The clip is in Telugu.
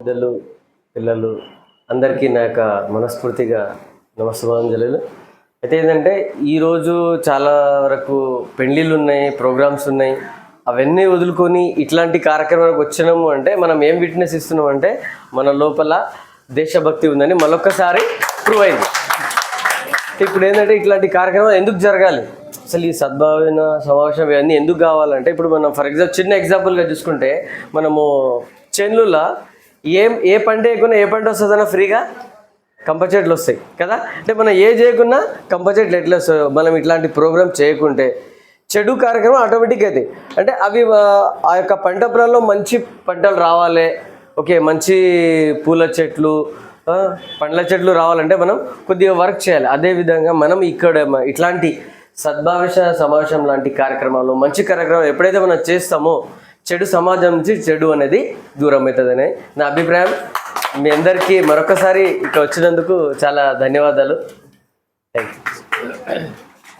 పెద్దలు పిల్లలు అందరికీ నా యొక్క మనస్ఫూర్తిగా నమస్కారాంజలులు. అయితే ఏంటంటే ఈరోజు చాలా వరకు పెళ్ళిళ్ళు ఉన్నాయి, ప్రోగ్రామ్స్ ఉన్నాయి. అవన్నీ వదులుకొని ఇట్లాంటి కార్యక్రమానికి వచ్చినాము అంటే మనం ఏం విట్నెస్ ఇస్తున్నాం అంటే మన లోపల దేశభక్తి ఉందని మరొకసారి ప్రూవ్ అయింది. ఇప్పుడు ఏంటంటే ఇట్లాంటి కార్యక్రమాలు ఎందుకు జరగాలి, అసలు ఈ సద్భావన సమావేశం ఇవన్నీ ఎందుకు కావాలంటే, ఇప్పుడు మనం ఫర్ ఎగ్జాంపుల్ చిన్న ఎగ్జాంపుల్గా చూసుకుంటే మనము చేనులలో ఏ పంట వేయకున్నా ఏ పంట వస్తుందన్నా ఫ్రీగా కంప చెట్లు వస్తాయి కదా. అంటే మనం ఏ చేయకున్నా కంప చెట్లు ఎట్లా వస్తాయో మనం ఇట్లాంటి ప్రోగ్రామ్ చేయకుంటే చెడు కార్యక్రమం ఆటోమేటిక్ అవుతాయి. అంటే అవి ఆ యొక్క పంట పొలాల్లో మంచి పంటలు రావాలి, ఓకే, మంచి పూల చెట్లు పండ్ల చెట్లు రావాలంటే మనం కొద్దిగా వర్క్ చేయాలి. అదేవిధంగా మనం ఇక్కడ ఇట్లాంటి సద్భావిష సమావేశం లాంటి కార్యక్రమాలు, మంచి కార్యక్రమాలు ఎప్పుడైతే మనం చేస్తామో చెడు సమాజం నుంచి చెడు అనేది దూరం అవుతుందని నా అభిప్రాయం. మీ అందరికీ మరొకసారి ఇక్కడ వచ్చినందుకు చాలా ధన్యవాదాలు. Thank you.